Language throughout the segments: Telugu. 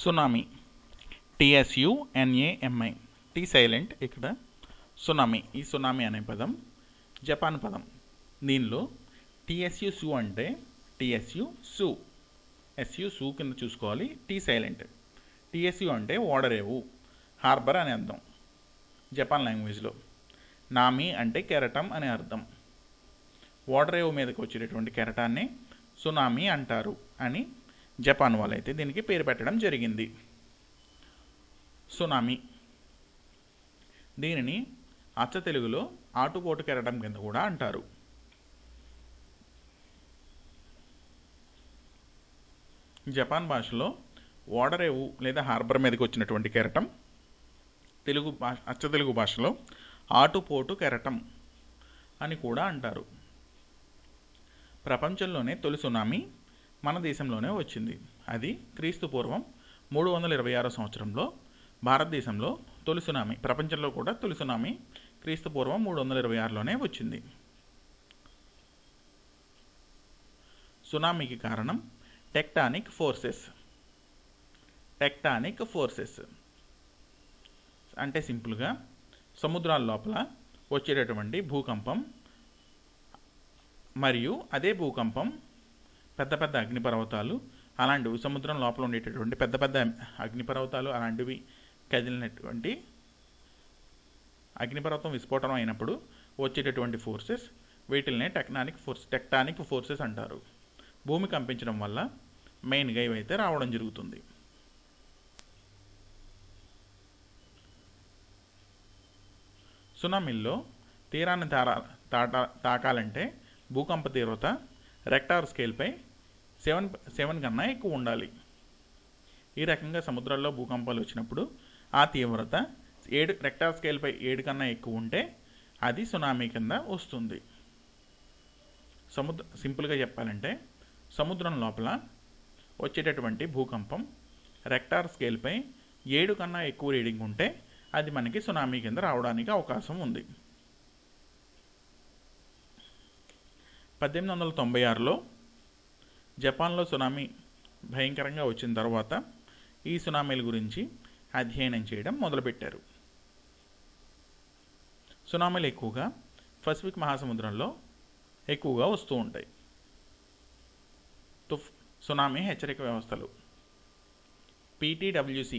సునామీ, TSUNAMI, టీ సైలెంట్ ఇక్కడ. సునామీ, ఈ సునామీ అనే పదం జపాన్ పదం. దీనిలో TSU సు అంటే TSU సు, SU సు కింద చూసుకోవాలి. Tea silent. TSU అంటే ఓడరేవు, హార్బర్ అని అర్థం జపాన్ లాంగ్వేజ్లో. నామి అంటే కెరటం అని అర్థం. ఓడరేవు మీదకి వచ్చేటటువంటి కెరటాన్ని సునామీ అంటారు అని జపాన్ వాళ్ళైతే దీనికి పేరు పెట్టడం జరిగింది, సునామీ. దీనిని అచ్చ తెలుగులో ఆటుపోటు కెరటం కింద కూడా అంటారు. జపాన్ భాషలో ఓడరేవు లేదా హార్బర్ మీదకి వచ్చినటువంటి కెరటం అచ్చ తెలుగు భాషలో ఆటుపోటు కెరటం అని కూడా అంటారు. ప్రపంచంలోనే తొలి సునామీ మన దేశంలోనే వచ్చింది. అది క్రీస్తు పూర్వం 326 సంవత్సరంలో భారతదేశంలో తొలి సునామీ. ప్రపంచంలో కూడా తొలి సునామీ క్రీస్తు పూర్వం 326లోనే వచ్చింది. సునామీకి కారణం టెక్టానిక్ ఫోర్సెస్. టెక్టానిక్ ఫోర్సెస్ అంటే సింపుల్గా సముద్రాల లోపల వచ్చేటటువంటి భూకంపం మరియు అదే భూకంపం పెద్ద పెద్ద అగ్నిపర్వతాలు అలాంటివి, సముద్రం లోపల ఉండేటటువంటి పెద్ద పెద్ద అగ్నిపర్వతాలు అలాంటివి కదిలినటువంటి అగ్నిపర్వతం విస్ఫోటనం అయినప్పుడు వచ్చేటటువంటి ఫోర్సెస్, వీటిల్నే టెక్టానిక్ ఫోర్సెస్ అంటారు. భూమి కంపించడం వల్ల మెయిన్గా ఇవైతే రావడం జరుగుతుంది. సునామీల్లో తీరాన్ని తాకాలంటే భూకంప తీవ్రత రెక్టార్ స్కేల్పై 7 కన్నా ఎక్కువ ఉండాలి. ఈ రకంగా సముద్రాల్లో భూకంపాలు వచ్చినప్పుడు ఆ తీవ్రత 7 రెక్టార్ స్కేల్పై 7 కన్నా ఎక్కువ ఉంటే అది సునామీ కింద వస్తుంది. సింపుల్గా చెప్పాలంటే సముద్రం లోపల వచ్చేటటువంటి భూకంపం రెక్టార్ స్కేల్పై 7 కన్నా ఎక్కువ రీడింగ్ ఉంటే అది మనకి సునామీ కింద రావడానికి అవకాశం ఉంది. 1896లో జపాన్లో సునామీ భయంకరంగా వచ్చిన తర్వాత ఈ సునామీల గురించి అధ్యయనం చేయడం మొదలుపెట్టారు. సునామీలు ఎక్కువగా పసిఫిక్ మహాసముద్రంలో ఎక్కువగా వస్తూ ఉంటాయి. సునామీ హెచ్చరిక వ్యవస్థలు PTWC,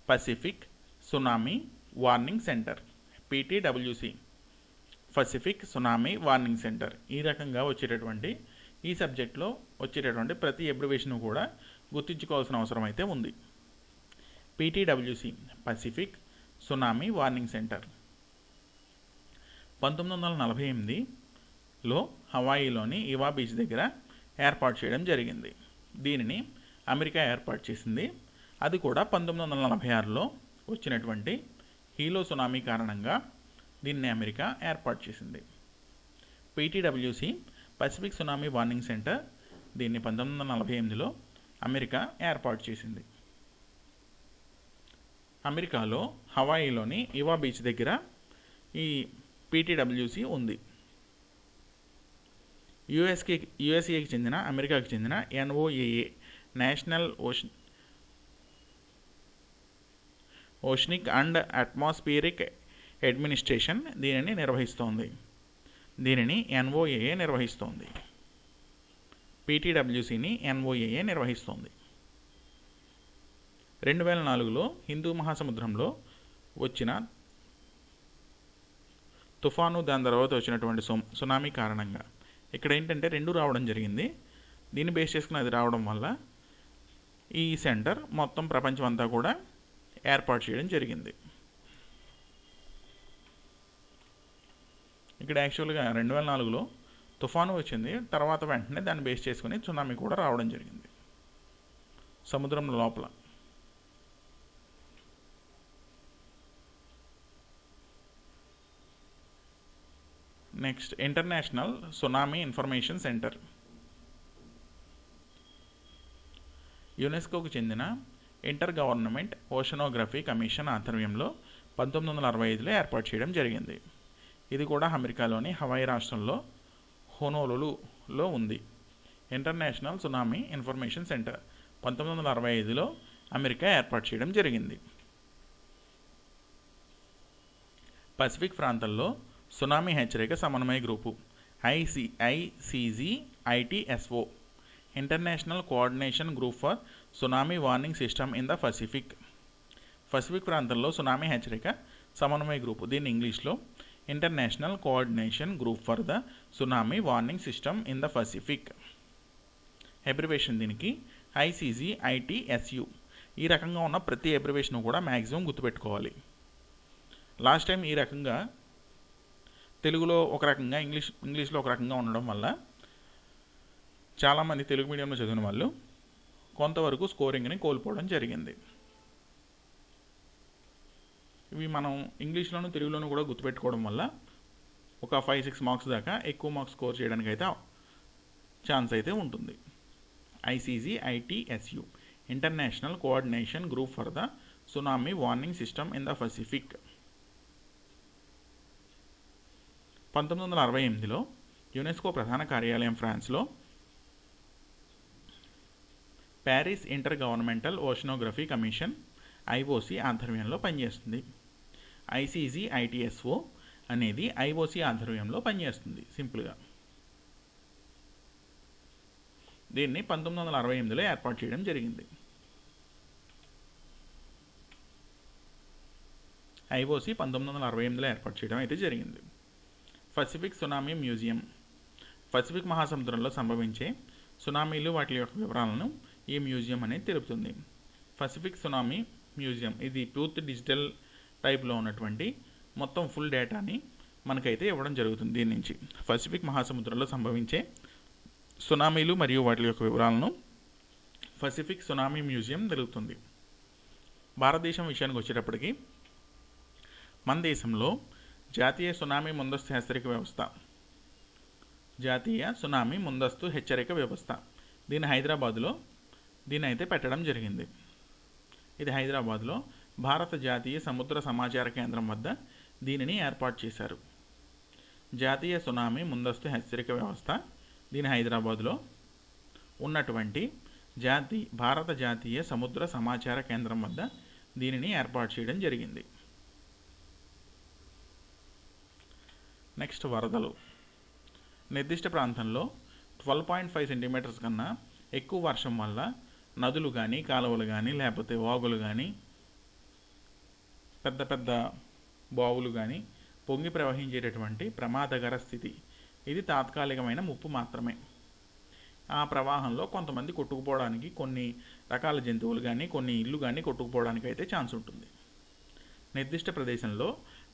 Pacific tsunami warning centre. PTWC, Pacific tsunami warning centre. ఈ రకంగా వచ్చేటటువంటి ఈ సబ్జెక్ట్లో వచ్చేటటువంటి ప్రతి అబ్రివేషన్ కూడా గుర్తుంచుకోవాల్సిన అవసరం అయితే ఉంది. PTWC, Pacific tsunami warning centre. 1948లో హవాయిలోని ఇవా బీచ్ దగ్గర ఏర్పాటు చేయడం జరిగింది. దీనిని అమెరికా ఏర్పాటు చేసింది. అది కూడా 1946లో వచ్చినటువంటి హీలో సునామీ కారణంగా దీన్ని అమెరికా ఏర్పాటు చేసింది. PTWC, Pacific tsunami warning centre. దీన్ని 1948లో అమెరికా ఏర్పాటు చేసింది. అమెరికాలో హవాయిలోని ఇవా బీచ్ దగ్గర ఈ PTWC ఉంది. యుఎస్ఏకి చెందిన అమెరికాకి చెందిన NOAA, national oceanic and atmospheric administration దీనిని నిర్వహిస్తోంది. దీనిని NOAA నిర్వహిస్తోంది. PTWCని NOAA నిర్వహిస్తోంది. 2004లో హిందూ మహాసముద్రంలో వచ్చిన తుఫాను, దాని తర్వాత వచ్చినటువంటి సునామీ కారణంగా ఇక్కడ ఏంటంటే 2 రావడం జరిగింది. దీన్ని బేస్ చేసుకుని అది రావడం వల్ల ఈ సెంటర్ మొత్తం ప్రపంచం అంతా కూడా ఏర్పాటు చేయడం జరిగింది. ఇక్కడ యాక్చువల్గా 2004లో తుఫాను వచ్చింది, తర్వాత వెంటనే దాన్ని బేస్ చేసుకుని సునామీ కూడా రావడం జరిగింది సముద్రం లోపల. Next, international tsunami information centre. యునెస్కోకు చెందిన ఇంటర్ గవర్నమెంట్ ఓషనోగ్రఫీ కమిషన్ ఆధ్వర్యంలో 1965లో ఏర్పాటు చేయడం జరిగింది. ఇది కూడా అమెరికాలోని హవాయి రాష్ట్రంలో హోనోలులులో ఉంది. ఇంటర్నేషనల్ సునామీ ఇన్ఫర్మేషన్ సెంటర్ 1965లో అమెరికా ఏర్పాటు చేయడం జరిగింది. పసిఫిక్ ప్రాంతంలో సునామీ హెచ్చరిక సమన్వయ group ICGITSO international coordination group for tsunami warning system in the Pacific. Pacific ప్రాంతంలో సునామీ హెచ్చరిక సమన్వయ గ్రూపు, దీన్ని ఇంగ్లీష్లో international coordination group for the tsunami warning system in the Pacific. Abbreviation దీనికి ICGITSU. ఈ రకంగా ఉన్న ప్రతి అబ్రివేషన్ కూడా మ్యాక్సిమం గుర్తుపెట్టుకోవాలి. లాస్ట్ టైం ఈ రకంగా తెలుగులో ఒక రకంగా ఇంగ్లీష్లో ఒక రకంగా ఉండడం వల్ల చాలామంది తెలుగు మీడియంలో చదివిన వాళ్ళు కొంతవరకు స్కోరింగ్ని కోల్పోవడం జరిగింది. ఇవి మనం ఇంగ్లీష్లోను తెలుగులోను కూడా గుర్తుపెట్టుకోవడం వల్ల ఒక 5-6 మార్క్స్ దాకా ఎక్కువ మార్క్స్ స్కోర్ చేయడానికి అయితే ఛాన్స్ అయితే ఉంటుంది. ICGITSU international coordination group for the tsunami warning system in the Pacific. 1968లో యునెస్కో ప్రధాన కార్యాలయం ఫ్రాన్స్లో Paris inter governmental oceanography commission IOC ఆధ్వర్యంలో పనిచేస్తుంది. ICGITSO అనేది IOC ఆధ్వర్యంలో పనిచేస్తుంది సింపుల్గా. దీన్ని 1968లో ఏర్పాటు చేయడం జరిగింది. IOC 1968లో ఏర్పాటు చేయడం అయితే జరిగింది. పసిఫిక్ సునామీ మ్యూజియం పసిఫిక్ మహాసముద్రంలో సంభవించే సునామీలు వాటి యొక్క వివరాలను ఈ మ్యూజియం అనేది తెలుపుతుంది. పసిఫిక్ సునామీ మ్యూజియం ఇది పూర్తి డిజిటల్ టైప్లో ఉన్నటువంటి మొత్తం ఫుల్ డేటాని మనకైతే ఇవ్వడం జరుగుతుంది. దీని నుంచి పసిఫిక్ మహాసముద్రంలో సంభవించే సునామీలు మరియు వాటి యొక్క వివరాలను పసిఫిక్ సునామీ మ్యూజియం తెలుపుతుంది. భారతదేశం విషయానికి వచ్చేటప్పటికి మన దేశంలో జాతీయ సునామీ ముందస్తు హెచ్చరిక వ్యవస్థ దీన్ని హైదరాబాదులో అయితే పెట్టడం జరిగింది. ఇది హైదరాబాద్లో భారత జాతీయ సముద్ర సమాచార కేంద్రం వద్ద దీనిని ఏర్పాటు చేశారు. జాతీయ సునామీ ముందస్తు హెచ్చరిక వ్యవస్థ దీని హైదరాబాద్లో ఉన్నటువంటి భారత జాతీయ సముద్ర సమాచార కేంద్రం వద్ద దీనిని ఏర్పాటు చేయడం జరిగింది. నెక్స్ట్ వరదలు. నిర్దిష్ట ప్రాంతంలో 12.5 సెంటీమీటర్స్ కన్నా ఎక్కువ వర్షం వల్ల నదులు కానీ కాలువలు కానీ లేకపోతే వాగులు కానీ పెద్ద పెద్ద బావులు కానీ పొంగి ప్రవహించేటటువంటి ప్రమాదకర స్థితి. ఇది తాత్కాలికమైన ముప్పు మాత్రమే. ఆ ప్రవాహంలో కొంతమంది కొట్టుకుపోవడానికి, కొన్ని రకాల జంతువులు కానీ కొన్ని ఇల్లు కానీ కొట్టుకుపోవడానికి అయితే ఛాన్స్ ఉంటుంది. నిర్దిష్ట ప్రదేశంలో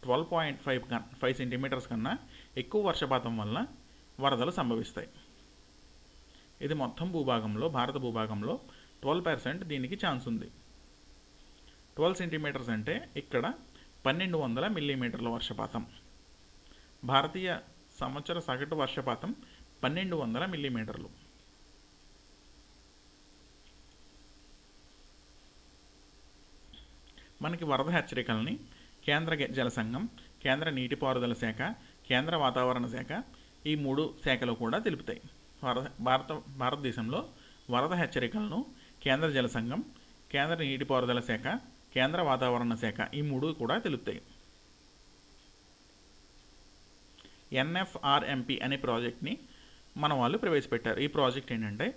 12.5 సెంటీమీటర్స్ కన్నా ఎక్కువ వర్షపాతం వల్ల వరదలు సంభవిస్తాయి. ఇది మొత్తం భూభాగంలో, భారత భూభాగంలో 12% దీనికి ఛాన్స్ ఉంది. 12 సెంటీమీటర్స్ అంటే ఇక్కడ 1200 మిల్లీమీటర్ల వర్షపాతం. భారతీయ సంవత్సర సగటు వర్షపాతం 1200 మిల్లీమీటర్లు. మనకి వరద హెచ్చరికల్ని కేంద్ర జల సంఘం, కేంద్ర నీటిపారుదల శాఖ, కేంద్ర వాతావరణ శాఖ ఈ 3 శాఖలు కూడా తెలుపుతాయి. భారతదేశంలో వరద హెచ్చరికలను కేంద్ర జల సంఘం, కేంద్ర నీటిపారుదల శాఖ, కేంద్ర వాతావరణ శాఖ ఈ 3 కూడా తెలుపుతాయి. NFRMP అనే ప్రాజెక్ట్ని మన వాళ్ళు ప్రవేశపెట్టారు. ఈ ప్రాజెక్ట్ ఏంటంటే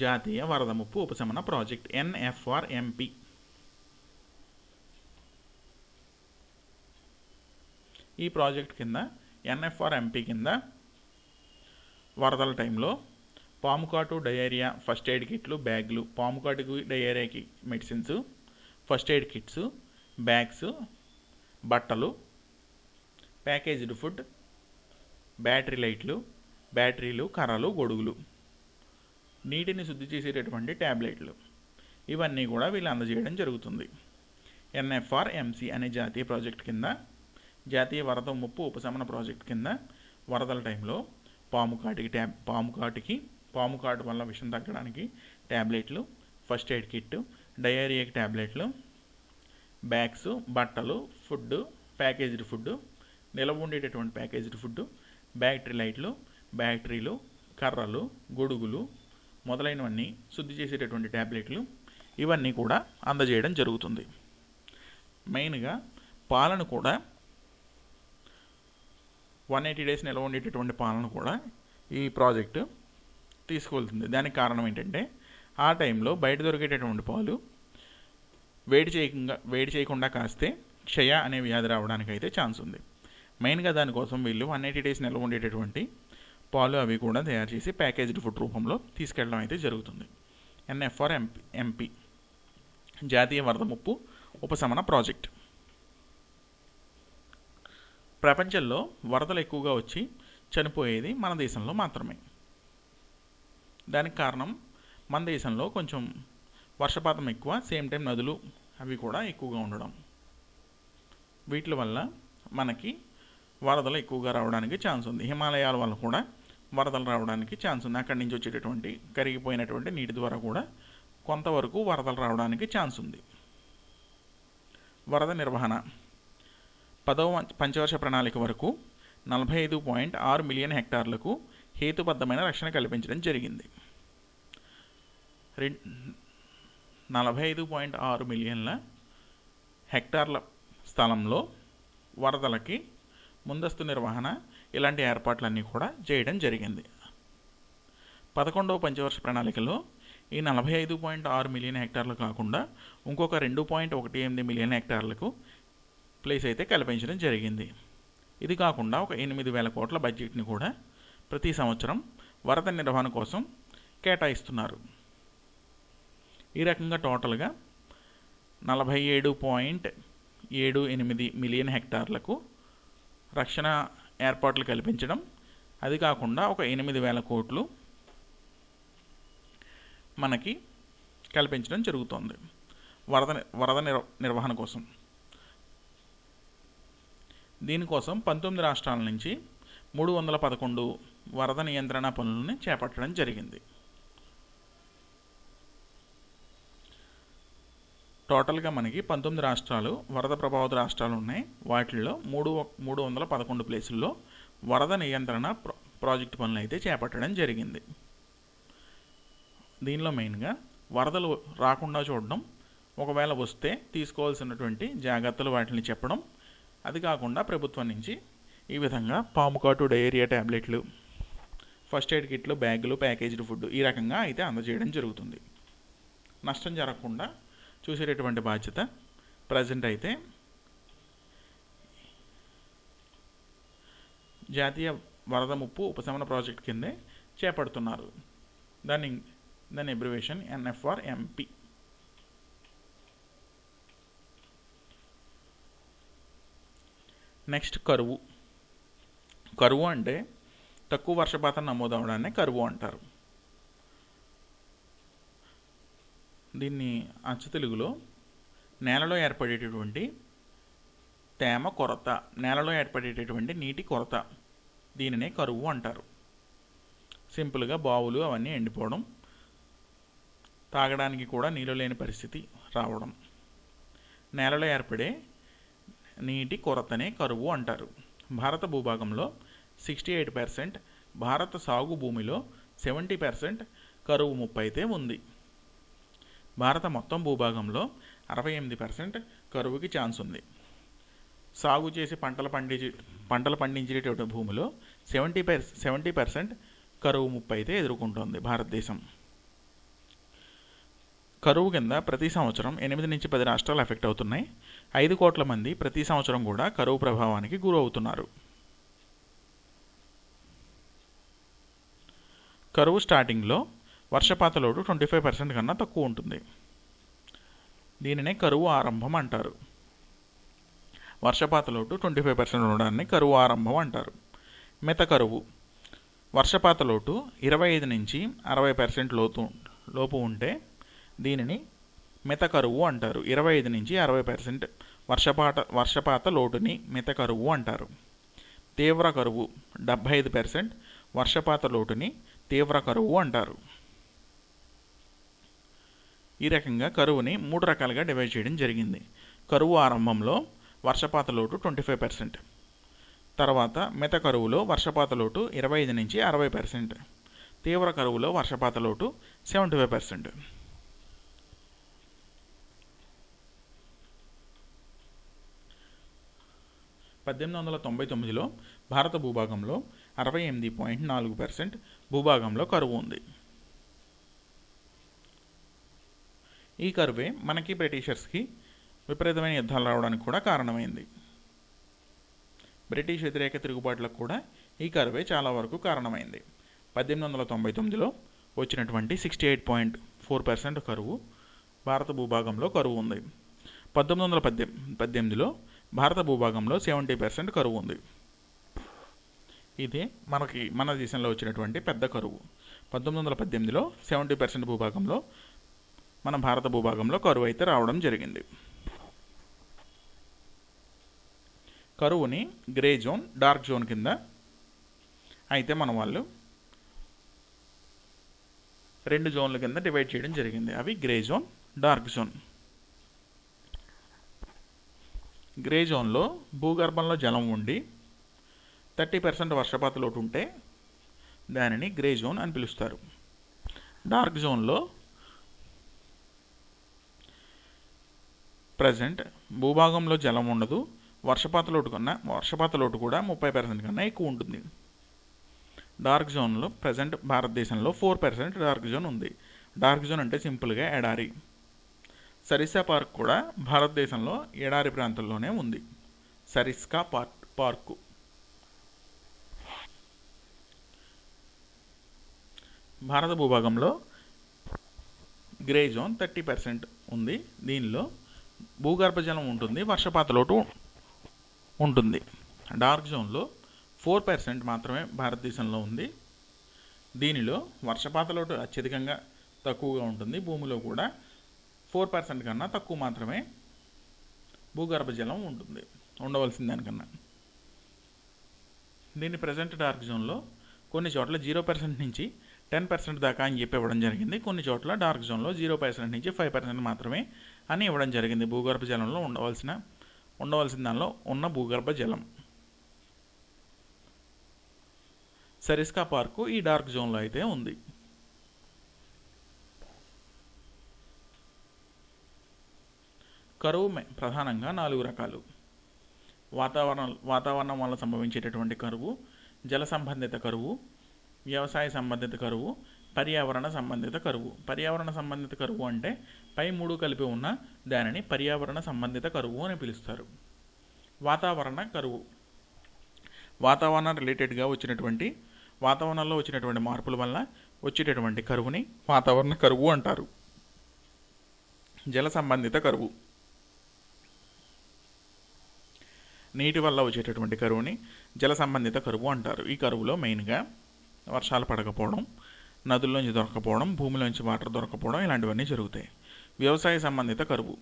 జాతీయ వరద ముప్పు ఉపశమన ప్రాజెక్ట్ NFRMP. ఈ ప్రాజెక్ట్ కింద NFRMP కింద వరదల టైంలో పాముకాటు, డయేరియా ఫస్ట్ ఎయిడ్ కిట్లు, బ్యాగులు, పాముకాటుకి డయేరియాకి medicines, first aid kits, bags, బట్టలు, ప్యాకేజ్డ్ ఫుడ్, బ్యాటరీ లైట్లు, బ్యాటరీలు, కర్రలు, గొడుగులు, నీటిని శుద్ధి చేసేటటువంటి ట్యాబ్లెట్లు ఇవన్నీ కూడా వీళ్ళు అందజేయడం జరుగుతుంది. NFRMC అనే జాతీయ ప్రాజెక్ట్ కింద, జాతీయ వరద ముప్పు ఉపశమన ప్రాజెక్ట్ కింద వరదల టైంలో పాముకాటు వల్ల విషం తగ్గడానికి ట్యాబ్లెట్లు, ఫస్ట్ ఎయిడ్ కిట్, డయేరియాకి ట్యాబ్లెట్లు, బ్యాగ్స్, బట్టలు, ఫుడ్, ప్యాకేజ్డ్ ఫుడ్, నిలవ ఉండేటటువంటి ప్యాకేజ్డ్ ఫుడ్, బ్యాటరీ లైట్లు, బ్యాటరీలు, కర్రలు, గొడుగులు మొదలైనవన్నీ, శుద్ధి చేసేటటువంటి ట్యాబ్లెట్లు ఇవన్నీ కూడా అందజేయడం జరుగుతుంది. మెయిన్గా పాలను కూడా 180 days నిల్వ ఉండేటటువంటి పాలను కూడా ఈ ప్రాజెక్టు తీసుకువెళ్తుంది. దానికి కారణం ఏంటంటే ఆ టైంలో బయట దొరికేటటువంటి పాలు వేడి చేయకుండా కాస్తే క్షయ అనే వ్యాధి రావడానికి అయితే ఛాన్స్ ఉంది. మెయిన్గా దానికోసం వీళ్ళు 180 days నిల్వ ఉండేటటువంటి పాలు అవి కూడా తయారు చేసి ప్యాకేజ్డ్ ఫుడ్ రూపంలో తీసుకెళ్ళడం అయితే జరుగుతుంది. NFR-MP జాతీయ వరద ముప్పు ఉపశమన ప్రాజెక్ట్. ప్రపంచంలో వరదలు ఎక్కువగా వచ్చి చనిపోయేది మన దేశంలో మాత్రమే. దానికి కారణం మన దేశంలో కొంచెం వర్షపాతం ఎక్కువ, సేమ్ టైం నదులు అవి కూడా ఎక్కువగా ఉండడం. వీటి వల్ల మనకి వరదలు ఎక్కువగా రావడానికి ఛాన్స్ ఉంది. హిమాలయాల వల్ల కూడా వరదలు రావడానికి ఛాన్స్ ఉంది. అక్కడి నుంచి వచ్చేటటువంటి కరిగిపోయినటువంటి నీటి ద్వారా కూడా కొంతవరకు వరదలు రావడానికి ఛాన్స్ ఉంది. వరద నిర్వహణ 10వ పంచవర్ష ప్రణాళిక వరకు 45.6 మిలియన్ హెక్టార్లకు హేతుబద్ధమైన రక్షణ కల్పించడం జరిగింది. 45.6 మిలియన్ల హెక్టార్ల స్థలంలో వరదలకి ముందస్తు నిర్వహణ ఇలాంటి ఏర్పాట్లన్నీ కూడా చేయడం జరిగింది. 11వ పంచవర్ష ప్రణాళికలో ఈ 45.6 మిలియన్ హెక్టార్లు కాకుండా ఇంకొక 2.18 మిలియన్ హెక్టార్లకు ప్లేస్ అయితే కల్పించడం జరిగింది. ఇది కాకుండా ఒక 8,000 కోట్ల బడ్జెట్ని కూడా ప్రతి సంవత్సరం వరద నిర్వహణ కోసం కేటాయిస్తున్నారు. ఈ రకంగా టోటల్గా 47.78 మిలియన్ హెక్టార్లకు రక్షణ ఏర్పాట్లు కల్పించడం, అది కాకుండా ఒక 8,000 కోట్లు మనకి కల్పించడం జరుగుతుంది వరద నిర్వహణ కోసం. దీనికోసం 19 రాష్ట్రాల నుంచి 311 వరద నియంత్రణ పనులను చేపట్టడం జరిగింది. టోటల్గా మనకి 19 రాష్ట్రాలు వరద ప్రభావిత రాష్ట్రాలు ఉన్నాయి. వాటిల్లో 311 ప్లేసుల్లో వరద నియంత్రణ ప్రాజెక్టు పనులు అయితే చేపట్టడం జరిగింది. దీనిలో మెయిన్గా వరదలు రాకుండా చూడడం, ఒకవేళ వస్తే తీసుకోవాల్సినటువంటి జాగ్రత్తలు వాటిని చెప్పడం, అది కాకుండా ప్రభుత్వం నుంచి ఈ విధంగా పాము కాటు, డయేరియా ట్యాబ్లెట్లు, ఫస్ట్ ఎయిడ్ కిట్లు, బ్యాగులు, ప్యాకేజ్డ్ ఫుడ్ ఈ రకంగా అయితే అందజేయడం జరుగుతుంది. నష్టం జరగకుండా చూసేటటువంటి బాధ్యత ప్రజెంట్ అయితే జాతీయ వరద ముప్పు ఉపశమన ప్రాజెక్ట్ కిందే చేపడుతున్నారు. దాని అబ్రివేషన్ NFR-MP. నెక్స్ట్ కరువు. కరువు అంటే తక్కువ వర్షపాతం నమోదవడాన్ని కరువు అంటారు. దీన్ని అచ్చు తెలుగులో నేలలో ఏర్పడేటటువంటి తేమ కొరత, నేలలో ఏర్పడేటటువంటి నీటి కొరత, దీనినే కరువు అంటారు. సింపుల్గా బావులు అవన్నీ ఎండిపోవడం, తాగడానికి కూడా నీళ్ళు లేని పరిస్థితి రావడం, నేలలో ఏర్పడే నీటి కొరతనే కరువు అంటారు. భారత భూభాగంలో 68%, భారత సాగు భూమిలో 70% కరువు ముప్పు అయితే ఉంది. భారత మొత్తం భూభాగంలో 68% కరువుకి ఛాన్స్ ఉంది. సాగు చేసి పంటలు పండించేటటువంటి భూమిలో 70% కరువు ముప్పు అయితే ఎదుర్కొంటోంది భారతదేశం. కరువు కింద ప్రతి సంవత్సరం 8 నుంచి 10 రాష్ట్రాలు ఎఫెక్ట్ అవుతున్నాయి. 5 కోట్ల మంది ప్రతి సంవత్సరం కూడా కరువు ప్రభావానికి గురవుతున్నారు. కరువు స్టార్టింగ్లో వర్షపాత లోటు 25% కన్నా తక్కువ ఉంటుంది. దీనినే కరువు ఆరంభం అంటారు. వర్షపాత లోటు 25% ఉండడాన్ని కరువు ఆరంభం అంటారు. మిత కరువు. వర్షపాత లోటు 25 నుంచి 60% లోపు ఉంటే దీనిని మిత కరువు అంటారు. 25 నుంచి 60% వర్షపాత లోటుని మిత కరువు అంటారు. తీవ్ర కరువు. 75% వర్షపాత లోటుని తీవ్ర కరువు అంటారు. ఈ రకంగా కరువుని 3 రకాలుగా డివైడ్ చేయడం జరిగింది. కరువు ఆరంభంలో వర్షపాత లోటు 25%, తర్వాత మిత కరువులో వర్షపాత లోటు 25 నుంచి 60%, తీవ్ర కరువులో వర్షపాత లోటు 75%. 1899లో భారత భూభాగంలో 68.4% భూభాగంలో కరువు ఉంది. ఈ కరువే మనకి బ్రిటిషర్స్కి విపరీతమైన యుద్ధాలు రావడానికి కూడా కారణమైంది. బ్రిటిష్ వ్యతిరేక తిరుగుబాట్లకు కూడా ఈ కరువే చాలా వరకు కారణమైంది. 1899లో వచ్చినటువంటి 68.4% కరువు భారత భూభాగంలో కరువు ఉంది. 1918లో భారత భూభాగంలో 70% కరువు ఉంది. ఇదే మన దేశంలో వచ్చినటువంటి పెద్ద కరువు. 1918లో 70% భూభాగంలో మన భారత భూభాగంలో కరువు అయితే రావడం జరిగింది. కరువుని గ్రే జోన్, డార్క్ జోన్ కింద అయితే మన వాళ్ళు 2 జోన్ల కింద డివైడ్ చేయడం జరిగింది. అవి grey zone, dark zone. Grey జోన్లో భూగర్భంలో జలం ఉండి 30% వర్షపాత లోటు ఉంటే దానిని గ్రే జోన్ అని పిలుస్తారు. డార్క్ జోన్లో ప్రజెంట్ భూభాగంలో జలం ఉండదు, వర్షపాత లోటు కూడా 30% కన్నా ఎక్కువ ఉంటుంది. డార్క్ జోన్లో ప్రజెంట్ భారతదేశంలో 4% డార్క్ జోన్ ఉంది. డార్క్ జోన్ అంటే సింపుల్గా ఎడారి. సరిస్కా పార్క్ కూడా భారతదేశంలో ఎడారి ప్రాంతంలోనే ఉంది. సరిస్కా పార్కు. భారత భూభాగంలో గ్రే జోన్ 30% ఉంది. దీనిలో భూగర్భ జలం ఉంటుంది, వర్షపాత లోటు ఉంటుంది. డార్క్ జోన్లో 4% మాత్రమే భారతదేశంలో ఉంది. దీనిలో వర్షపాత లోటు అత్యధికంగా తక్కువగా ఉంటుంది. భూమిలో కూడా 4% కన్నా తక్కువ మాత్రమే భూగర్భ జలం ఉండవలసిన దానికన్నా. దీన్ని ప్రజెంట్ డార్క్ జోన్లో కొన్ని చోట్ల 0% నుంచి 10% దాకా అని చెప్పి ఇవ్వడం జరిగింది. కొన్ని చోట్ల డార్క్ జోన్లో 0% నుంచి 5% మాత్రమే అని ఇవ్వడం జరిగింది. భూగర్భ జలంలో ఉండవలసిన దానిలో ఉన్న భూగర్భ జలం. సరిస్కా పార్కు ఈ డార్క్ జోన్లో అయితే ఉంది. కరువు ప్రధానంగా 4 రకాలు. వాతావరణం వల్ల సంభవించేటటువంటి కరువు, జల సంబంధిత కరువు, వ్యవసాయ సంబంధిత కరువు, పర్యావరణ సంబంధిత కరువు. పర్యావరణ సంబంధిత కరువు అంటే పై 3 కలిపి ఉన్న దానిని పర్యావరణ సంబంధిత కరువు అని పిలుస్తారు. వాతావరణ కరువు వాతావరణంలో వచ్చినటువంటి మార్పుల వల్ల వచ్చేటటువంటి కరువుని వాతావరణ కరువు అంటారు. జల సంబంధిత కరువు నీటి వల్ల వచ్చేటటువంటి కరువుని జల సంబంధిత కరువు అంటారు. ఈ కరువులో మెయిన్గా వర్షాలు పడకపోవడం, నదుల్లోంచి దొరకపోవడం, భూమిలోంచి వాటర్ దొరకపోవడం ఇలాంటివన్నీ జరుగుతాయి. వ్యవసాయ సంబంధిత కరువు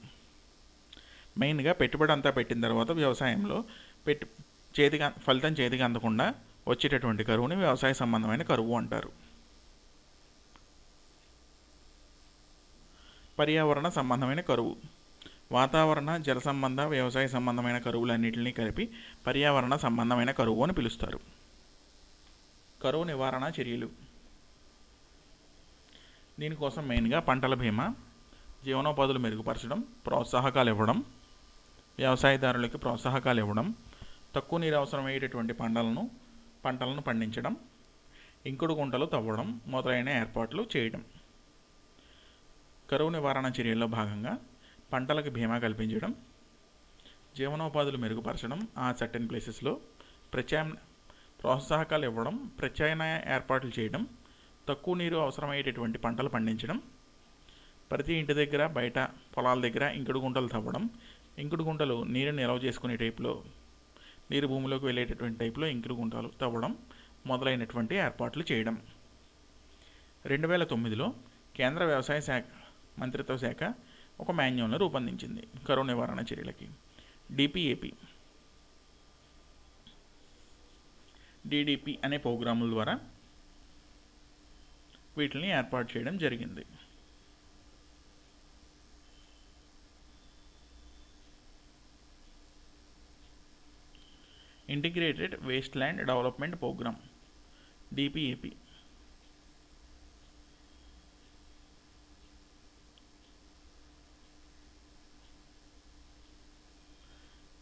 మెయిన్గా పెట్టుబడి అంతా పెట్టిన తర్వాత వ్యవసాయంలో ఫలితం చేతికి అందకుండా వచ్చేటటువంటి కరువుని వ్యవసాయ సంబంధమైన కరువు అంటారు. పర్యావరణ సంబంధమైన కరువు వాతావరణ, జల సంబంధ, వ్యవసాయ సంబంధమైన కరువులన్నింటినీ కలిపి పర్యావరణ సంబంధమైన కరువు అని పిలుస్తారు. కరువు నివారణ చర్యలు. దీనికోసం మెయిన్గా పంటల బీమా, జీవనోపాధులు మెరుగుపరచడం, ప్రోత్సాహకాలు ఇవ్వడం, వ్యవసాయదారులకి ప్రోత్సాహకాలు ఇవ్వడం, తక్కువ నీరు అవసరమయ్యేటటువంటి పంటలను పండించడం, ఇంకుడు గుంటలు తవ్వడం మొదలైన ఏర్పాట్లు చేయడం. కరువు నివారణ చర్యల్లో భాగంగా పంటలకు బీమా కల్పించడం, జీవనోపాధులు మెరుగుపరచడం, ఆ సర్టెన్ ప్లేసెస్లో ప్రోత్సాహకాలు ఇవ్వడం, ప్రత్యామ్నాయ ఏర్పాట్లు చేయడం, తక్కువ నీరు అవసరమయ్యేటటువంటి పంటలు పండించడం, ప్రతి ఇంటి దగ్గర బయట పొలాల దగ్గర ఇంకుడు గుంటలు తవ్వడం, ఇంకుడు గుంటలు నీరు నిల్వ చేసుకునే టైపులో, నీరు భూమిలోకి వెళ్ళేటటువంటి టైపులో ఇంకుడు గుంటలు తవ్వడం మొదలైనటువంటి ఏర్పాట్లు చేయడం. 2009లో కేంద్ర వ్యవసాయ మంత్రిత్వ శాఖ ఒక మాన్యువల్ను రూపొందించింది కరువు నివారణ చర్యలకి. DDP అనే ప్రోగ్రాముల ద్వారా వీటిని ఏర్పాటు చేయడం జరిగింది. Integrated wasteland development programme DPAP.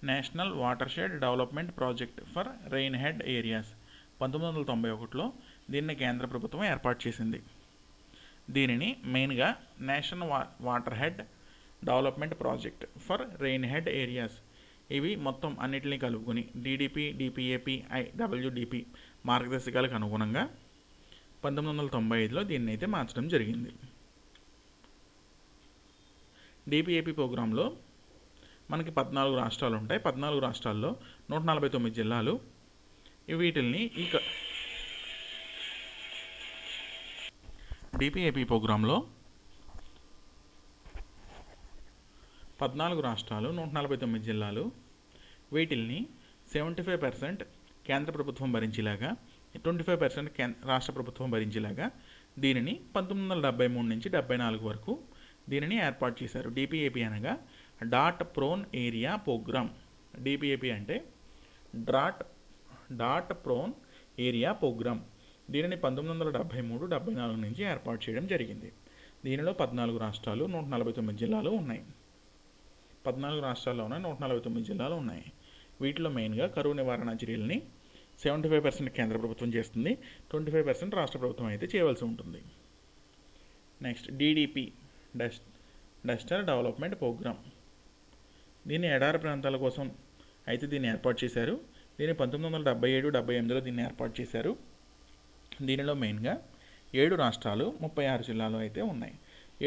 National watershed development project for rainfed areas. 1991లో దీన్ని కేంద్ర ప్రభుత్వం ఏర్పాటు చేసింది. దీనిని మెయిన్గా national watershed development project for rainfed areas, ఇవి మొత్తం అన్నిటిని కలుపుకొని DDP, DPAP, IWDP మార్గదర్శకాలకు అనుగుణంగా 1995లో దీన్ని అయితే మార్చడం జరిగింది. DPAP ప్రోగ్రాంలో మనకి 14 రాష్ట్రాలు ఉంటాయి. 14 రాష్ట్రాల్లో 149 జిల్లాలు. వీటిల్ని DPAP ప్రోగ్రాంలో 14 రాష్ట్రాలు, 149 జిల్లాలు. వీటిల్ని 75% కేంద్ర ప్రభుత్వం భరించేలాగా, 25% రాష్ట్ర ప్రభుత్వం భరించేలాగా దీనిని 1973 నుంచి 74 వరకు దీనిని ఏర్పాటు చేశారు. DPAP అనగా డాట్ ప్రోన్ ఏరియా ప్రోగ్రామ్. DPAP అంటే డాట్ ప్రోన్ ఏరియా ప్రోగ్రామ్. దీనిని 1973, 74 నుంచి ఏర్పాటు చేయడం జరిగింది. దీనిలో 14 రాష్ట్రాలు, 149 జిల్లాలు ఉన్నాయి. 14 రాష్ట్రాల్లోనే 149 జిల్లాలు ఉన్నాయి. వీటిలో మెయిన్గా కరువు నివారణ చర్యలని 75% కేంద్ర ప్రభుత్వం చేస్తుంది, 25% రాష్ట్ర ప్రభుత్వం అయితే చేయవలసి ఉంటుంది. Next DDP desert development programme. దీన్ని ఎడారి ప్రాంతాల కోసం అయితే దీన్ని ఏర్పాటు చేశారు. దీన్ని 1977, 78లో దీన్ని ఏర్పాటు చేశారు. దీనిలో మెయిన్గా 7 రాష్ట్రాలు, 36 జిల్లాలు అయితే ఉన్నాయి.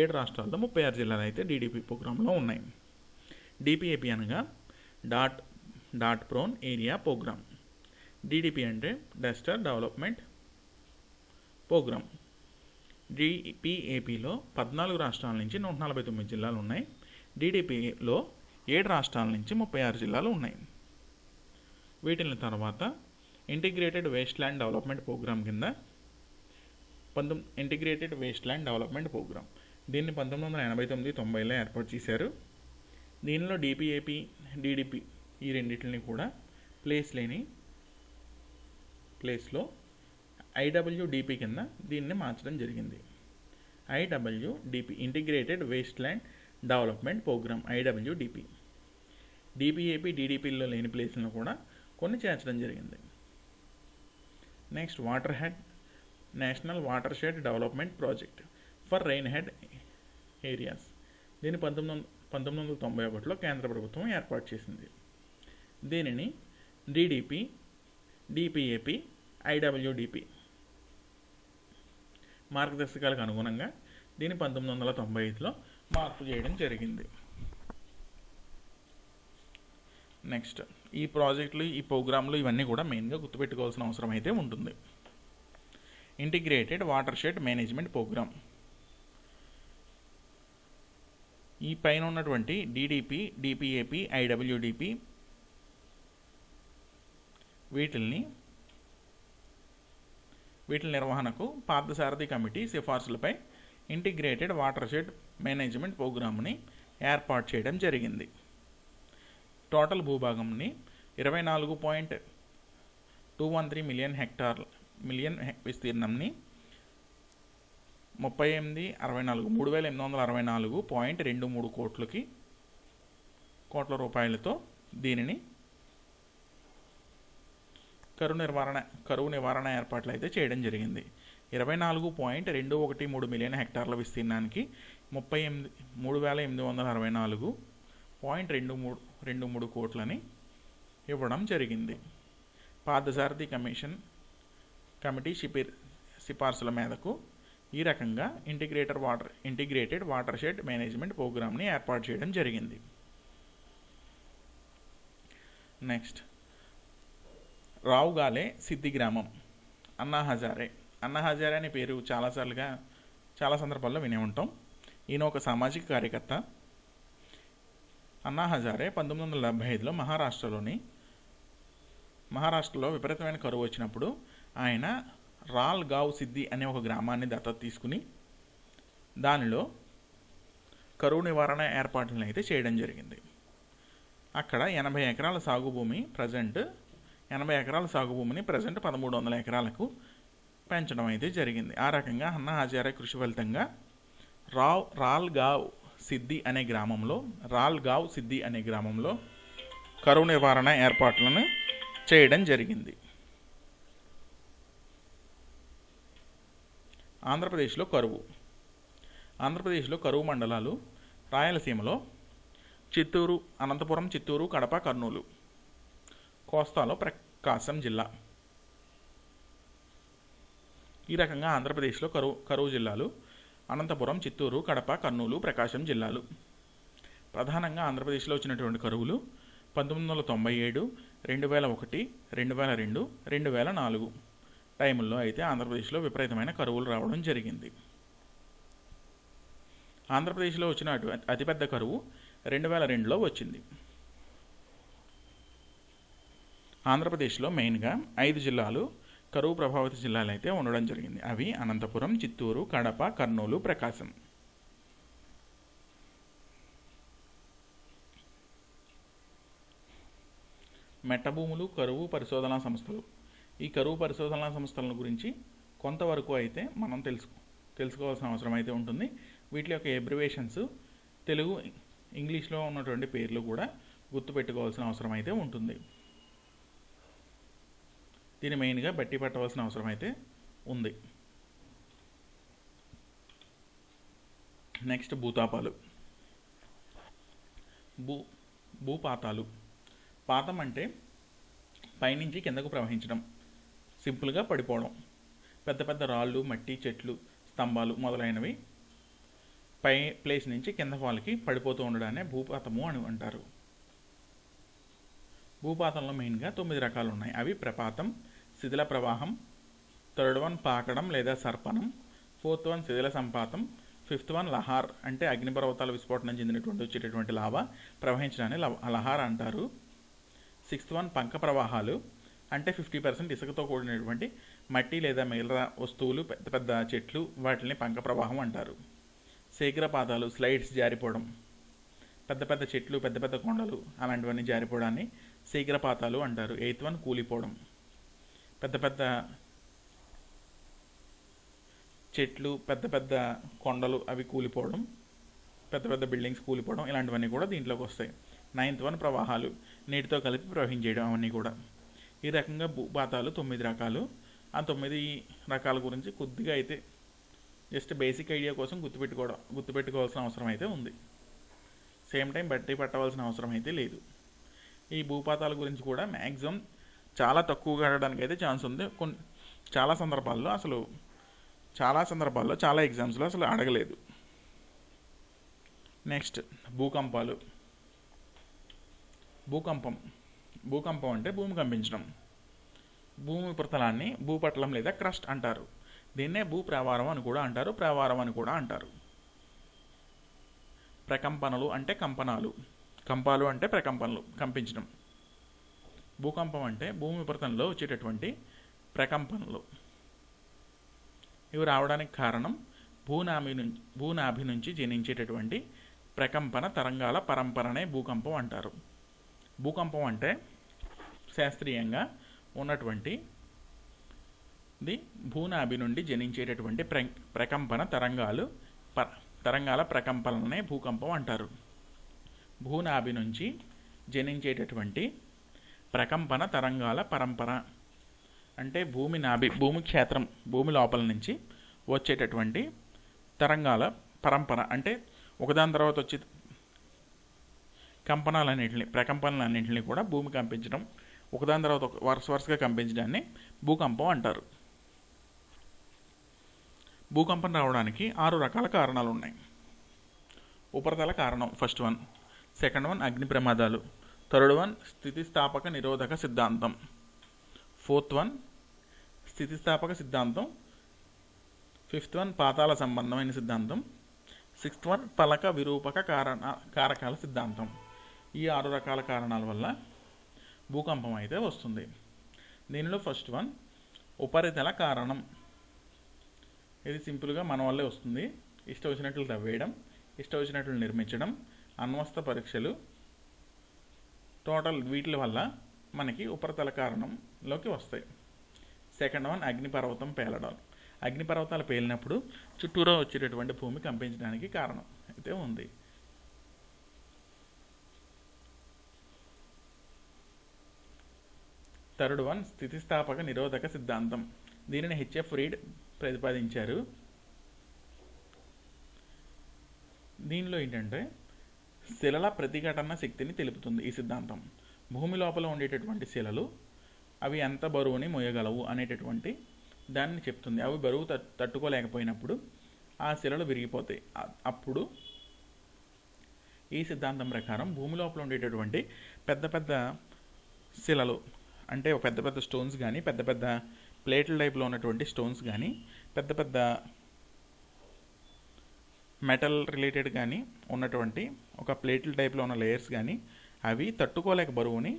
7 రాష్ట్రాల్లో 36 జిల్లాలు అయితే DDP ప్రోగ్రాంలో ఉన్నాయి. DPAP అనగా డాట్ ప్రోన్ ఏరియా ప్రోగ్రామ్. DDP అంటే డస్టర్ డెవలప్మెంట్ ప్రోగ్రామ్. DPAPలో 14 రాష్ట్రాల నుంచి 149 జిల్లాలు ఉన్నాయి. DDPలో 7 రాష్ట్రాల నుంచి 36 జిల్లాలు ఉన్నాయి. వీటిని తర్వాత integrated wasteland development programme కింద integrated wasteland development programme, దీన్ని 1989, 90లో ఏర్పాటు చేశారు. దీనిలో DPAP, DDP ఈ రెండింటిని కూడా ప్లేస్లో IWDP కింద దీన్ని మార్చడం జరిగింది. IWDP integrated wasteland development program, IWDP. DPAP, DDPలో లేని ప్లేస్లను కూడా కొన్ని చేర్చడం జరిగింది. Next national watershed development project for rainfed areas. దీన్ని 1991లో కేంద్ర ప్రభుత్వం ఏర్పాటు చేసింది. దీనిని DDP, DPAP, IWDP మార్గదర్శకాలకు అనుగుణంగా దీన్ని 1995లో మార్పు చేయడం జరిగింది. నెక్స్ట్ ఈ ప్రాజెక్టులు, ఈ ప్రోగ్రాంలు ఇవన్నీ కూడా మెయిన్గా గుర్తుపెట్టుకోవాల్సిన అవసరం అయితే ఉంటుంది. Integrated watershed management programme. ఈ పైన ఉన్నటువంటి DDP, DPAP, IWDP వీటిని నిర్వహణకు పార్థసారథి కమిటీ సిఫార్సులపై ఇంటిగ్రేటెడ్ వాటర్ షెడ్ మేనేజ్మెంట్ ప్రోగ్రామ్ని ఏర్పాటు చేయడం జరిగింది. టోటల్ భూభాగంని 24.213 మిలియన్ విస్తీర్ణంని 3864 కోట్ల రూపాయలతో దీనిని కరువు నివారణ ఏర్పాట్లు అయితే చేయడం జరిగింది. 24.213 మిలియన్ హెక్టార్ల విస్తీర్ణానికి 38,364.23 కోట్లని ఇవ్వడం జరిగింది. పార్థసారథి కమిటీ సిఫార్సుల మేరకు ఈ రకంగా ఇంటిగ్రేటెడ్ వాటర్ షెడ్ మేనేజ్మెంట్ ప్రోగ్రామ్ని ఏర్పాటు చేయడం జరిగింది. నెక్స్ట్ రావుగాలే సిద్ధి గ్రామం. అన్నా హజారే అనే పేరు చాలా సందర్భాల్లో వినే ఉంటాం. ఈయన ఒక సామాజిక కార్యకర్త. అన్నా హజారే 1975లో మహారాష్ట్రలో విపరీతమైన కరువు వచ్చినప్పుడు ఆయన రాల్ గావ్ సిద్ధి అనే ఒక గ్రామాన్ని దత్తత తీసుకుని దానిలో కరువు నివారణ ఏర్పాట్లను అయితే చేయడం జరిగింది. అక్కడ 80 ఎకరాల సాగు భూమిని ప్రజెంట్ 1300 ఎకరాలకు పెంచడం అయితే జరిగింది. ఆ రకంగా అన్నా హజారే కృషి ఫలితంగా రాల్ గావ్ సిద్ధి అనే గ్రామంలో కరువు నివారణ ఏర్పాట్లను చేయడం జరిగింది. ఆంధ్రప్రదేశ్లో కరువు మండలాలు రాయలసీమలో చిత్తూరు, అనంతపురం, చిత్తూరు, కడప, కర్నూలు. కోస్తాలో ప్రకాశం జిల్లా. ఈ రకంగా ఆంధ్రప్రదేశ్లో కరువు జిల్లాలు అనంతపురం, చిత్తూరు, కడప, కర్నూలు, ప్రకాశం జిల్లాలు. ప్రధానంగా ఆంధ్రప్రదేశ్లో వచ్చినటువంటి కరువులు 1997, 2001, 2002, 2004 టైముల్లో అయితే ఆంధ్రప్రదేశ్లో విపరీతమైన కరువులు రావడం జరిగింది. ఆంధ్రప్రదేశ్లో వచ్చిన అతిపెద్ద కరువు 2002లో వచ్చింది. ఆంధ్రప్రదేశ్లో మెయిన్గా 5 జిల్లాలు కరువు ప్రభావిత జిల్లాలు అయితే ఉండడం జరిగింది. అవి అనంతపురం, చిత్తూరు, కడప, కర్నూలు, ప్రకాశం. మెట్టభూములు కరువు పరిశోధనా సంస్థలు. ఈ కరువు పరిశోధనా సంస్థల గురించి కొంతవరకు అయితే మనం తెలుసుకోవాల్సిన అవసరం అయితే ఉంటుంది. వీటి యొక్క ఎబ్రివేషన్స్ తెలుగు, ఇంగ్లీష్లో ఉన్నటువంటి పేర్లు కూడా గుర్తుపెట్టుకోవాల్సిన అవసరం అయితే ఉంటుంది. దీన్ని మెయిన్గా బట్టి పట్టవలసిన అవసరం అయితే ఉంది. నెక్స్ట్ భూతాపాలు. భూపాతాలు. పాతం అంటే పైనుంచి కిందకు ప్రవహించడం, సింపుల్గా పడిపోవడం. పెద్ద పెద్ద రాళ్ళు, మట్టి, చెట్లు, స్తంభాలు మొదలైనవి పై ప్లేస్ నుంచి కింద వాళ్ళకి పడిపోతూ ఉండడాన్ని భూపాతము అని అంటారు. భూపాతంలో మెయిన్గా 9 రకాలు ఉన్నాయి. అవి ప్రపాతం, శిథిల ప్రవాహం, థర్డ్ వన్ పాకడం లేదా సర్పణం, ఫోర్త్ వన్ శిథిల సంపాతం, ఫిఫ్త్ వన్ లహార్ అంటే అగ్నిపర్వతాల విస్ఫోటనం చెందినటువంటి వచ్చేటటువంటి లావా ప్రవహించడాన్ని లహార్ అంటారు. సిక్స్త్ వన్ పంక ప్రవాహాలు అంటే 50% ఇసుకతో కూడినటువంటి మట్టి లేదా మిగిలిన వస్తువులు, పెద్ద పెద్ద చెట్లు, వాటిని పంక ప్రవాహం అంటారు. శీఘ్రపాతాలు, స్లైడ్స్ జారిపోవడం, పెద్ద పెద్ద చెట్లు, పెద్ద పెద్ద కొండలు అలాంటివన్నీ జారిపోవడాన్ని శీఘ్రపాతాలు అంటారు. ఎయిత్ వన్ కూలిపోవడం, పెద్ద పెద్ద చెట్లు, పెద్ద పెద్ద కొండలు అవి కూలిపోవడం, పెద్ద పెద్ద బిల్డింగ్స్ కూలిపోవడం, ఇలాంటివన్నీ కూడా దీంట్లోకి వస్తాయి. నైన్త్ వన్ ప్రవాహాలు, నీటితో కలిపి ప్రవహించేయడం, అవన్నీ కూడా. ఈ రకంగా భూపాతాలు 9 రకాలు. ఆ 9 రకాల గురించి కొద్దిగా అయితే జస్ట్ బేసిక్ ఐడియా కోసం గుర్తుపెట్టుకోవాల్సిన అవసరం అయితే ఉంది. సేమ్ టైం బట్టి పట్టవలసిన అవసరం అయితే లేదు. ఈ భూపాతాల గురించి కూడా మ్యాక్సిమం చాలా తక్కువగా అడగడానికి అయితే ఛాన్స్ ఉంది. చాలా సందర్భాల్లో చాలా ఎగ్జామ్స్లో అసలు అడగలేదు. నెక్స్ట్ భూకంపాలు. భూకంపం అంటే భూమి కంపించడం. భూమి ఉపరితలాన్ని భూపటలం లేదా క్రస్ట్ అంటారు. దీన్నే భూప్రవారం అని కూడా అంటారు, ప్రావారం అని కూడా అంటారు. ప్రకంపనలు అంటే కంపనాలు. కంపాలు అంటే ప్రకంపనలు, కంపించడం. భూకంపం అంటే భూమి ఉపరితలంలో వచ్చేటటువంటి ప్రకంపనలు. ఇవి రావడానికి కారణం భూనాభి నుంచి జనించేటటువంటి ప్రకంపన తరంగాల పరంపరనే భూకంపం అంటారు. భూకంపం అంటే శాస్త్రీయంగా ఉన్నటువంటి భూనాభి నుండి జనించేటటువంటి ప్రకంపన తరంగాల ప్రకంపననే భూకంపం అంటారు. భూనాభి నుంచి జనించేటటువంటి ప్రకంపన తరంగాల పరంపర అంటే భూమి క్షేత్రం, భూమి లోపల నుంచి వచ్చేటటువంటి తరంగాల పరంపర అంటే ఒకదాని తర్వాత వచ్చే ప్రకంపనలన్నింటినీ కూడా భూమి కంపించడం, ఒకదాని తర్వాత వరుసగా కంపించడాన్ని భూకంపం అంటారు. భూకంపం రావడానికి 6 రకాల కారణాలు ఉన్నాయి. ఉపరితల కారణం ఫస్ట్ వన్, సెకండ్ వన్ అగ్ని ప్రమాదాలు, థర్డ్ వన్ స్థితిస్థాపక నిరోధక సిద్ధాంతం, ఫోర్త్ వన్ స్థితిస్థాపక సిద్ధాంతం, ఫిఫ్త్ వన్ పాతాళ సంబంధమైన సిద్ధాంతం, సిక్స్త్ వన్ ఫలక విరూపక కారకాల సిద్ధాంతం. ఈ 6 రకాల కారణాల వల్ల భూకంపం అయితే వస్తుంది. దీనిలో ఫస్ట్ వన్ ఉపరితల కారణం. ఇది సింపుల్గా మన వల్లే వస్తుంది. ఇష్టం వచ్చినట్లు తవ్వేయడం, ఇష్టం వచ్చినట్లు నిర్మించడం, అణ్వస్త్ర పరీక్షలు, టోటల్ వీటి వల్ల మనకి ఉపరితల కారణంలోకి వస్తాయి. సెకండ్ వన్ అగ్నిపర్వతం పేలడం. అగ్నిపర్వతాలు పేలినప్పుడు చుట్టూరా వచ్చేటటువంటి భూమి కంపించడానికి కారణం అయితే ఉంది. థర్డ్ వన్ స్థితిస్థాపక నిరోధక సిద్ధాంతం. దీనిని హెచ్ఎఫ్ రీడ్ ప్రతిపాదించారు. దీనిలో ఏంటంటే శిలల ప్రతిఘటన శక్తిని తెలుపుతుంది ఈ సిద్ధాంతం. భూమి లోపల ఉండేటటువంటి శిలలు అవి ఎంత బరువుని మోయగలవు అనేటటువంటి దాన్ని చెప్తుంది. అవి బరువు తట్టుకోలేకపోయినప్పుడు ఆ శిలలు విరిగిపోతాయి. అప్పుడు ఈ సిద్ధాంతం ప్రకారం భూమి లోపల ఉండేటటువంటి పెద్ద పెద్ద శిలలు అంటే పెద్ద పెద్ద స్టోన్స్ కానీ, పెద్ద పెద్ద ప్లేట్ల టైప్లో ఉన్నటువంటి స్టోన్స్ కానీ, పెద్ద పెద్ద మెటల్ రిలేటెడ్ కానీ ఉన్నటువంటి ఒక ప్లేట్ల టైప్లో ఉన్న లేయర్స్ కానీ అవి తట్టుకోలేక బరువుని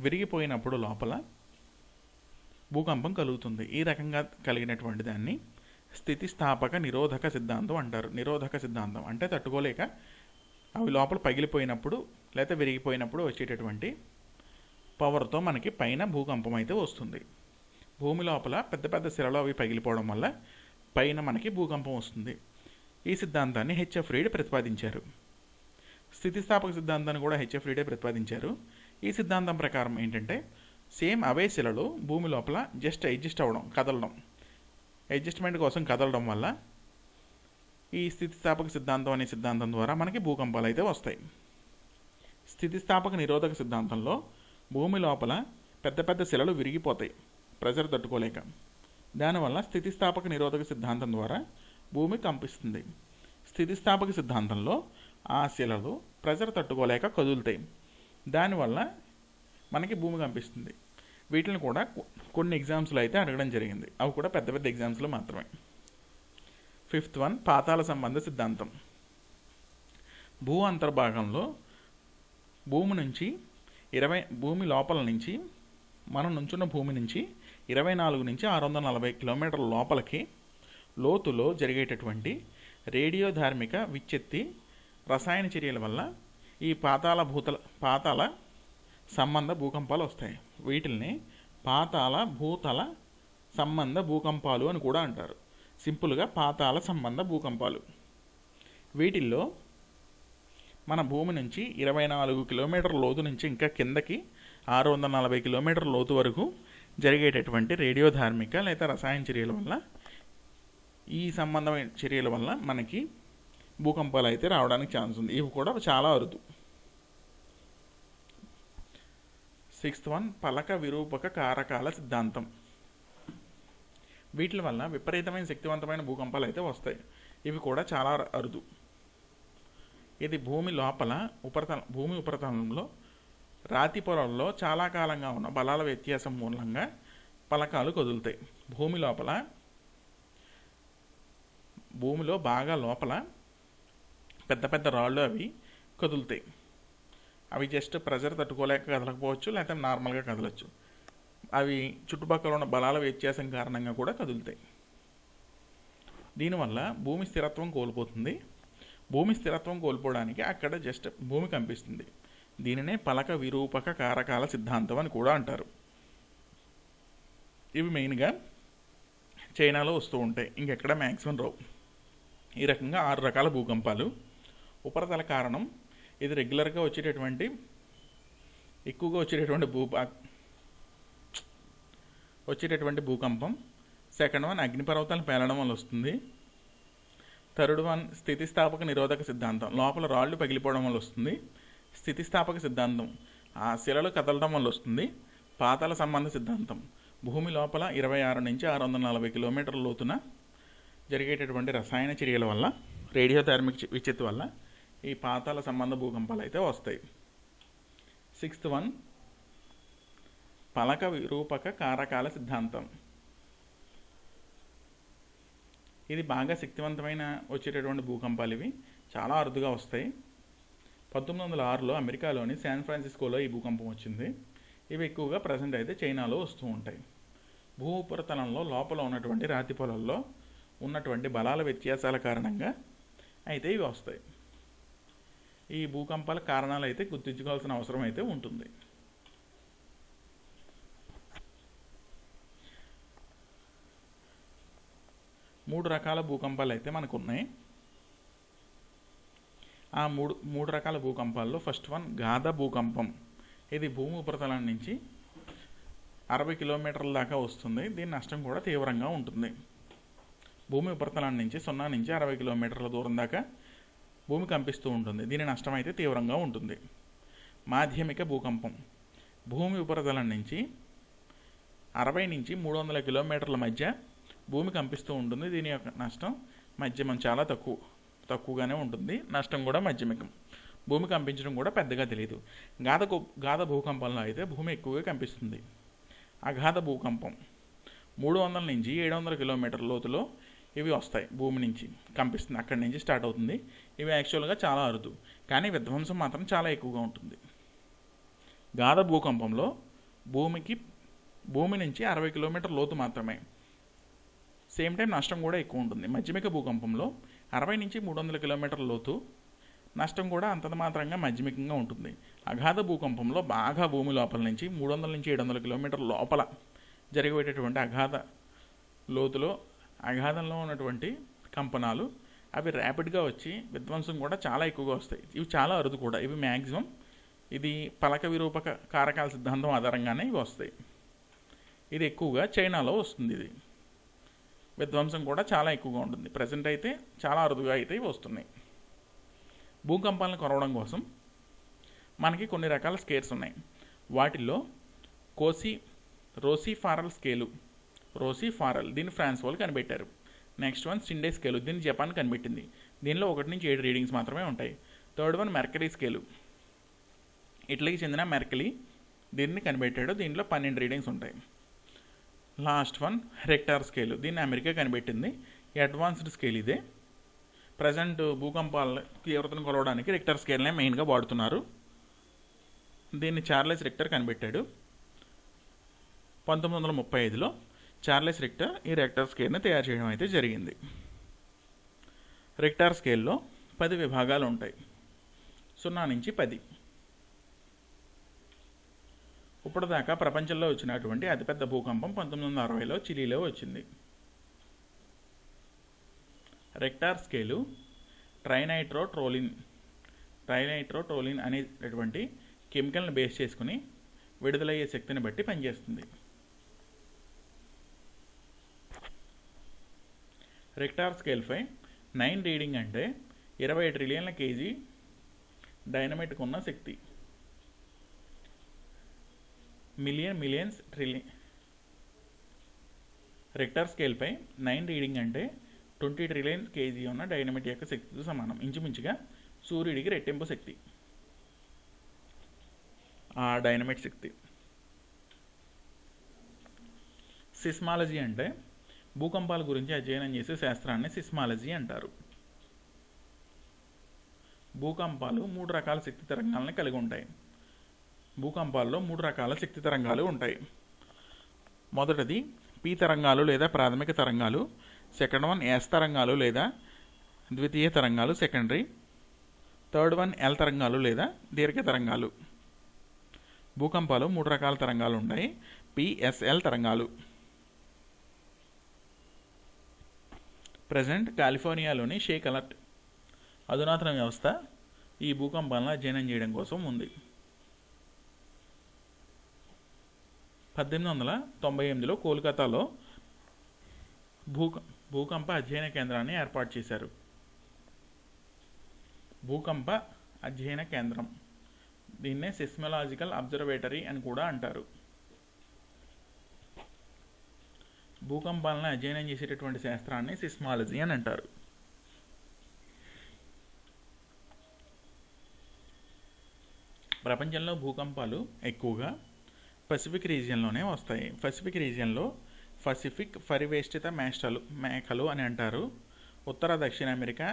విరిగిపోయినప్పుడు లోపల భూకంపం కలుగుతుంది. ఈ రకంగా కలిగినటువంటి దాన్ని స్థితిస్థాపక నిరోధక సిద్ధాంతం అంటారు. నిరోధక సిద్ధాంతం అంటే తట్టుకోలేక అవి లోపల పగిలిపోయినప్పుడు లేదా విరిగిపోయినప్పుడు వచ్చేటటువంటి పవర్తో మనకి పైన భూకంపం అయితే వస్తుంది. భూమి లోపల పెద్ద పెద్ద శిలలు అవి పగిలిపోవడం వల్ల పైన మనకి భూకంపం వస్తుంది. ఈ సిద్ధాంతాన్ని హెచ్ఎఫ్ రీడ్ ప్రతిపాదించారు. స్థితిస్థాపక సిద్ధాంతాన్ని కూడా హెచ్ఎఫ్ రీడే ప్రతిపాదించారు. ఈ సిద్ధాంతం ప్రకారం ఏంటంటే సేమ్ అవే శిలలు భూమి లోపల జస్ట్ కదలడం, అడ్జస్ట్మెంట్ కోసం కదలడం వల్ల ఈ స్థితిస్థాపక సిద్ధాంతం అనే సిద్ధాంతం ద్వారా మనకి భూకంపాలు అయితే వస్తాయి. స్థితిస్థాపక నిరోధక సిద్ధాంతంలో భూమి లోపల పెద్ద పెద్ద శిలలు విరిగిపోతాయి ప్రెజర్ తట్టుకోలేక. దానివల్ల స్థితిస్థాపక నిరోధక సిద్ధాంతం ద్వారా భూమి కంపిస్తుంది. స్థితిస్థాపక సిద్ధాంతంలో ఆ శిలలు ప్రెజర్ తట్టుకోలేక కదులుతాయి. దానివల్ల మనకి భూమి కంపిస్తుంది. వీటిని కూడా కొన్ని ఎగ్జామ్స్లో అయితే అడగడం జరిగింది. అవి కూడా పెద్ద పెద్ద ఎగ్జామ్స్లో మాత్రమే. ఫిఫ్త్ వన్ పాతాళ సంబంధ సిద్ధాంతం. భూ అంతర్భాగంలో భూమి లోపల నుంచి మనం నుంచున్న భూమి నుంచి 24 నుంచి 640 కిలోమీటర్ల లోపలికి లోతులో జరిగేటటువంటి రేడియోధార్మిక విచ్ఛెత్తి రసాయన చర్యల వల్ల ఈ పాతాళ సంబంధ భూకంపాలు వస్తాయి. వీటిల్ని పాతాళ భూతల సంబంధ భూకంపాలు అని కూడా అంటారు. సింపుల్గా పాతాళ సంబంధ భూకంపాలు. వీటిల్లో మన భూమి నుంచి 24 కిలోమీటర్ల లోతు నుంచి ఇంకా కిందకి 640 కిలోమీటర్ల లోతు వరకు జరిగేటటువంటి రేడియోధార్మిక లేదా రసాయన చర్యల వల్ల ఈ సంబంధమైన చర్యల వల్ల మనకి భూకంపాలు అయితే రావడానికి ఛాన్స్ ఉంది. ఇవి కూడా చాలా అరుదు. సిక్స్త్ వన్ పలక విరూపక కారకాల సిద్ధాంతం. వీటి వల్ల విపరీతమైన శక్తివంతమైన భూకంపాలు అయితే వస్తాయి. ఇవి కూడా చాలా అరుదు. ఇది భూమి ఉపరితలంలో రాతి పొరల్లో చాలా కాలంగా ఉన్న బలాల వ్యత్యాసం మూలంగా పలకాలు కదులుతాయి. భూమిలో బాగా లోపల పెద్ద పెద్ద రాళ్ళు అవి కదులుతాయి. అవి జస్ట్ ప్రెజర్ తట్టుకోలేక కదలకపోవచ్చు, లేకపోతే నార్మల్గా కదలచ్చు. అవి చుట్టుపక్కల ఉన్న బలాల వ్యత్యాసం కారణంగా కూడా కదులుతాయి. దీనివల్ల భూమి స్థిరత్వం కోల్పోతుంది. భూమి స్థిరత్వం కోల్పోవడానికి అక్కడ జస్ట్ భూమి కంపిస్తుంది. దీనినే పలక విరూపక కారకాల సిద్ధాంతం అని కూడా అంటారు. ఇవి మెయిన్గా చైనాలో వస్తూ ఉంటాయి, ఇంకెక్కడ మ్యాక్సిమం రావు. ఈ రకంగా 6 రకాల భూకంపాలు. ఉపరితల కారణం ఇది రెగ్యులర్గా ఎక్కువగా వచ్చేటటువంటి భూకంపం. సెకండ్ వన్ అగ్నిపర్వతాలు పేలడం వల్ల వస్తుంది. థర్డ్ వన్ స్థితిస్థాపక నిరోధక సిద్ధాంతం, లోపల రాళ్ళు పగిలిపోవడం వల్ల వస్తుంది. స్థితిస్థాపక సిద్ధాంతం ఆ శిలలు కదలడం వల్ల వస్తుంది. పాతాళ సంబంధ సిద్ధాంతం భూమి లోపల 26 నుంచి 640 కిలోమీటర్ల లోతున జరిగేటటువంటి రసాయన చర్యల వల్ల, రేడియోధార్మిక విచ్ఛెత్తి వల్ల ఈ పాతాళ సంబంధ భూకంపాలు అయితే వస్తాయి. సిక్స్త్ వన్ పలక విరూపక కారకాల సిద్ధాంతం. ఇది బాగా శక్తివంతమైన వచ్చేటటువంటి భూకంపాలు. ఇవి చాలా అరుదుగా వస్తాయి. 1906లో అమెరికాలోని శాన్ ఫ్రాన్సిస్కోలో ఈ భూకంపం వచ్చింది. ఇవి ఎక్కువగా ప్రజెంట్ అయితే చైనాలో వస్తూ ఉంటాయి. భూ ఉపరితలంలో లోపల ఉన్నటువంటి రాతి పొలాల్లో ఉన్నటువంటి బలాల వ్యత్యాసాల కారణంగా అయితే ఇవి వస్తాయి. ఈ భూకంపాల కారణాలు అయితే గుర్తించుకోవాల్సిన అవసరం అయితే ఉంటుంది. మూడు రకాల భూకంపాలు అయితే మనకు ఉన్నాయి. ఆ మూడు రకాల భూకంపాల్లో ఫస్ట్ వన్ గాథ భూకంపం. ఇది భూమి ఉపరితలం నుంచి 60 కిలోమీటర్ల దాకా వస్తుంది. దీని నష్టం కూడా తీవ్రంగా ఉంటుంది. భూమి ఉపరితలం నుంచి 0 నుంచి 60 కిలోమీటర్ల దూరం దాకా భూమి కంపిస్తూ ఉంటుంది. దీని నష్టం అయితే తీవ్రంగా ఉంటుంది. మాధ్యమిక భూకంపం భూమి ఉపరితలం నుంచి 60 నుంచి 300 కిలోమీటర్ల మధ్య భూమి కంపిస్తూ ఉంటుంది. దీని యొక్క నష్టం మధ్యమం, చాలా తక్కువగానే ఉంటుంది. నష్టం కూడా మధ్యమికం. భూమి కంపించడం కూడా పెద్దగా తెలియదు. గాధ భూకంపంలో అయితే భూమి ఎక్కువగా కంపిస్తుంది. అగాధ భూకంపం 300 నుంచి 700 కిలోమీటర్ల లోతులో ఇవి వస్తాయి. భూమి నుంచి కంపిస్తుంది, అక్కడి నుంచి స్టార్ట్ అవుతుంది. ఇవి యాక్చువల్గా చాలా అరుదు, కానీ విధ్వంసం మాత్రం చాలా ఎక్కువగా ఉంటుంది. గాధ భూకంపంలో భూమి నుంచి 60 కిలోమీటర్ల లోతు మాత్రమే. సేమ్ టైం నష్టం కూడా ఎక్కువ ఉంటుంది. మధ్యమిక భూకంపంలో 60 నుంచి 300 కిలోమీటర్ల లోతు, నష్టం కూడా అంతంత మాత్రంగా మధ్యమికంగా ఉంటుంది. అగాధ భూకంపంలో బాగా భూమి లోపల నుంచి 300 నుంచి 700 కిలోమీటర్ల లోపల జరిగేటటువంటి అగాధంలో ఉన్నటువంటి కంపనాలు అవి ర్యాపిడ్గా వచ్చి విధ్వంసం కూడా చాలా ఎక్కువగా వస్తాయి. ఇవి చాలా అరుదు కూడా. ఇవి మ్యాక్సిమం ఇది పలక విరూపక కారకాల సిద్ధాంతం ఆధారంగానే ఇవి వస్తాయి. ఇది ఎక్కువగా చైనాలో వస్తుంది. ఇది విధ్వంసం కూడా చాలా ఎక్కువగా ఉంటుంది. ప్రజెంట్ అయితే చాలా అరుదుగా అయితే ఇవి వస్తున్నాయి. భూకంపాలను కొలవడం కోసం మనకి కొన్ని రకాల స్కేల్స్ ఉన్నాయి. వాటిల్లో రోసీఫారల్ స్కేలు, దీన్ని ఫ్రాన్స్ వాళ్ళు కనిపెట్టారు. నెక్స్ట్ వన్ సిండే స్కేలు, దీన్ని జపాన్ కనిపెట్టింది. దీనిలో 1 నుంచి 7 రీడింగ్స్ మాత్రమే ఉంటాయి. థర్డ్ వన్ మెర్కరీ స్కేలు, ఇటలీకి చెందిన మెర్కలీ దీన్ని కనిపెట్టాడు. దీనిలో 12 రీడింగ్స్ ఉంటాయి. లాస్ట్ వన్ రెక్టార్ స్కేలు, దీన్ని అమెరికా కనిపెట్టింది. అడ్వాన్స్డ్ స్కేల్ ఇదే. ప్రజెంట్ భూకంపాల తీవ్రతను కొలవడానికి రెక్టర్ స్కేల్నే మెయిన్గా వాడుతున్నారు. దీన్ని చార్లెస్ రిక్టర్ కనిపెట్టాడు. 1935లో చార్లెస్ రిక్టర్ ఈ రెక్టర్ స్కేల్ని తయారు చేయడం అయితే జరిగింది. రెక్టర్ స్కేల్లో 10 విభాగాలు ఉంటాయి, 0 నుంచి 10. ఇప్పటిదాకా ప్రపంచంలో వచ్చినటువంటి అతిపెద్ద భూకంపం 1960లో చిలీలో వచ్చింది. రెక్టార్ స్కేలు ట్రైనైట్రోటోలిన్ అనేటువంటి కెమికల్ని బేస్ చేసుకుని విడుదలయ్యే శక్తిని బట్టి పనిచేస్తుంది. రెక్టార్ స్కేల్పై 9 రీడింగ్ అంటే 20 ట్రిలియన్ల కేజీ డైనమైట్కు ఉన్న శక్తి. Millions trillion. రెక్టార్ స్కేల్పై 9 రీడింగ్ అంటే 20 ట్రిలియన్ కేజీ ఉన్న డైనమైట్ యొక్క శక్తితో సమానం. ఇంచుమించుగా సూర్యుడికి రెట్టింపు శక్తి ఆ డైనమైట్ శక్తి. సిస్మాలజీ అంటే భూకంపాల గురించి అధ్యయనం చేసే శాస్త్రాన్ని సిస్మాలజీ అంటారు. భూకంపాలు 3 రకాల శక్తి తరంగాలను కలిగి ఉంటాయి. భూకంపాల్లో 3 రకాల శక్తి తరంగాలు ఉంటాయి. మొదటిది పి తరంగాలు లేదా ప్రాథమిక తరంగాలు. సెకండ్ వన్ ఎస్ తరంగాలు లేదా ద్వితీయ తరంగాలు, సెకండరీ. థర్డ్ వన్ ఎల్ తరంగాలు లేదా దీర్ఘ తరంగాలు. భూకంపాలు 3 రకాల తరంగాలు ఉన్నాయి. పిఎస్ఎల్ తరంగాలు. ప్రజెంట్ కాలిఫోర్నియాలోని షేక్ అలర్ట్ అధునాతన వ్యవస్థ ఈ భూకంపాలను అధ్యయనం చేయడం కోసం ఉంది. 1898లో కోల్కతాలో భూకంప అధ్యయన కేంద్రాన్ని ఏర్పాటు చేశారు. భూకంప అధ్యయన కేంద్రం, దీన్నే సిస్మలాజికల్ అబ్జర్వేటరీ అని కూడా అంటారు. భూకంపాలను అధ్యయనం చేసేటటువంటి శాస్త్రాన్ని సిస్మాలజీ అని అంటారు. ప్రపంచంలో భూకంపాలు ఎక్కువగా పసిఫిక్ రీజియన్లోనే వస్తాయి. పసిఫిక్ రీజియన్లో పసిఫిక్ పరివేష్టిత మేఖలు అని అంటారు. ఉత్తర దక్షిణ అమెరికా,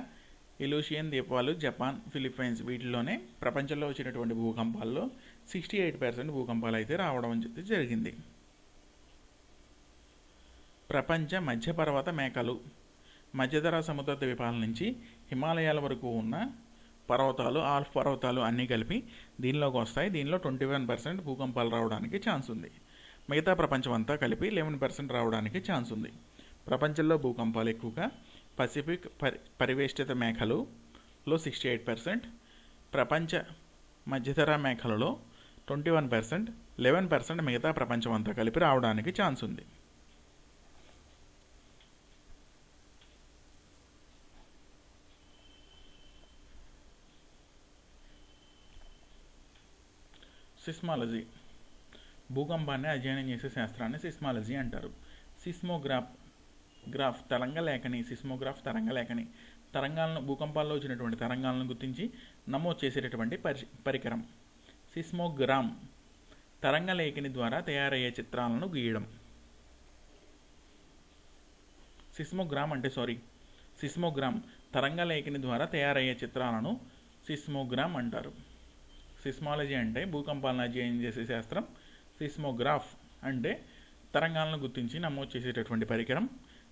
ఇలూషియన్ ద్వీపాలు, జపాన్, ఫిలిప్పైన్స్ వీటిలోనే ప్రపంచంలో వచ్చినటువంటి భూకంపాల్లో 68% భూకంపాలు అయితే రావడం జరిగింది. ప్రపంచ మధ్యపర్వత మేఖలు మధ్యధరా సముద్ర ద్వీపాల నుంచి హిమాలయాల వరకు ఉన్న పర్వతాలు, ఆల్ప్ పర్వతాలు అన్నీ కలిపి దీనిలోకి వస్తాయి. దీనిలో 21% భూకంపాలు రావడానికి ఛాన్స్ ఉంది. మిగతా ప్రపంచం అంతా కలిపి 11% రావడానికి ఛాన్స్ ఉంది. ప్రపంచంలో భూకంపాలు ఎక్కువగా పసిఫిక్ పరివేష్టిత మేఖలలో 68%, ప్రపంచ మధ్యధరా మేఖలలో 21%, 11% మిగతా ప్రపంచం అంతా కలిపి రావడానికి ఛాన్స్ ఉంది. సిస్మాలజీ, భూకంపాన్ని అధ్యయనం చేసే శాస్త్రాన్ని సిస్మాలజీ అంటారు. గ్రాఫ్ తరంగలేఖని, సిస్మోగ్రాఫ్ తరంగలేఖని, తరంగాలను, భూకంపాల్లో వచ్చినటువంటి తరంగాలను గుర్తించి నమోదు చేసేటటువంటి పరికరం. సిస్మోగ్రామ్, తరంగలేఖని ద్వారా తయారయ్యే చిత్రాలను గీయడం. సిస్మోగ్రామ్ తరంగలేఖని ద్వారా తయారయ్యే చిత్రాలను సిస్మోగ్రామ్ అంటారు. సిస్మాలజీ అంటే భూకంపాలను అధ్యయనం చేసే శాస్త్రం. సిస్మోగ్రాఫ్ అంటే తరంగాలను గుర్తించి నమోదు చేసేటటువంటి పరికరం.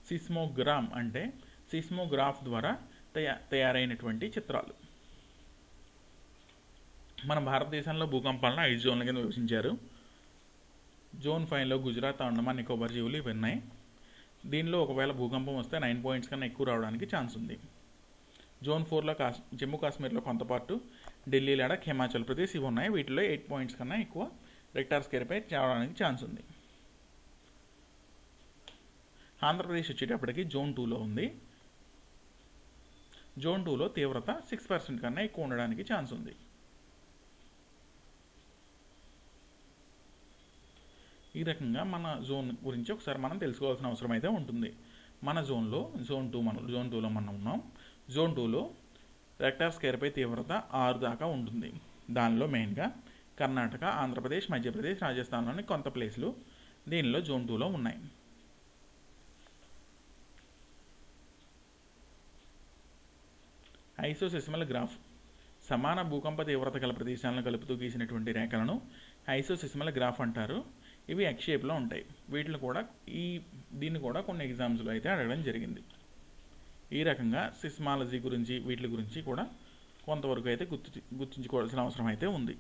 సిస్మోగ్రామ్ అంటే సిస్మోగ్రాఫ్ ద్వారా తయారైనటువంటి చిత్రాలు. మన భారతదేశంలో భూకంపాలను 5 జోన్ల కింద విభజించారు. జోన్ 5లో గుజరాత్, అండమాన్ నికోబార్ దీవులు ఇవి ఉన్నాయి. దీనిలో ఒకవేళ భూకంపం వస్తే 9 పాయింట్స్ కన్నా ఎక్కువ రావడానికి ఛాన్స్ ఉంది. జోన్ 4లో జమ్మూ కాశ్మీర్లో కొంత పార్టు, ఢిల్లీ, లడాక్, హిమాచల్ ప్రదేశ్ ఇవి ఉన్నాయి. వీటిలో 8 పాయింట్స్ కన్నా ఎక్కువ రెక్టార్ స్కేర్పై రావడానికి ఛాన్స్ ఉంది. ఆంధ్రప్రదేశ్ వచ్చేటప్పటికి జోన్ 2లో ఉంది. జోన్ 2లో తీవ్రత 6% కన్నా ఎక్కువ ఉండడానికి ఛాన్స్ ఉంది. ఈ రకంగా మన జోన్ గురించి ఒకసారి మనం తెలుసుకోవాల్సిన అవసరం అయితే ఉంటుంది. మన జోన్ 2లో మనం ఉన్నాం. జోన్ 2లో రెక్టార్ స్కేర్పై తీవ్రత 6 దాకా ఉంటుంది. దానిలో మెయిన్గా కర్ణాటక, ఆంధ్రప్రదేశ్, మధ్యప్రదేశ్, రాజస్థాన్లోని కొంత ప్లేస్లు దీనిలో జోన్ 2లో ఉన్నాయి. ఐసోసిస్మల్ గ్రాఫ్, సమాన భూకంప తీవ్రత గల ప్రదేశాలను కలుపుతూ గీసినటువంటి రేఖలను ఐసోసిస్మల్ గ్రాఫ్ అంటారు. ఇవి ఎక్స్ షేప్లో ఉంటాయి. దీన్ని కూడా కొన్ని ఎగ్జామ్స్లో అయితే అడగడం జరిగింది. ఈ రకంగా సిస్మాలజీ గురించి, వీటి గురించి కూడా కొంతవరకు అయితే గుర్తుంచుకోవాల్సిన అవసరం అయితే ఉంది.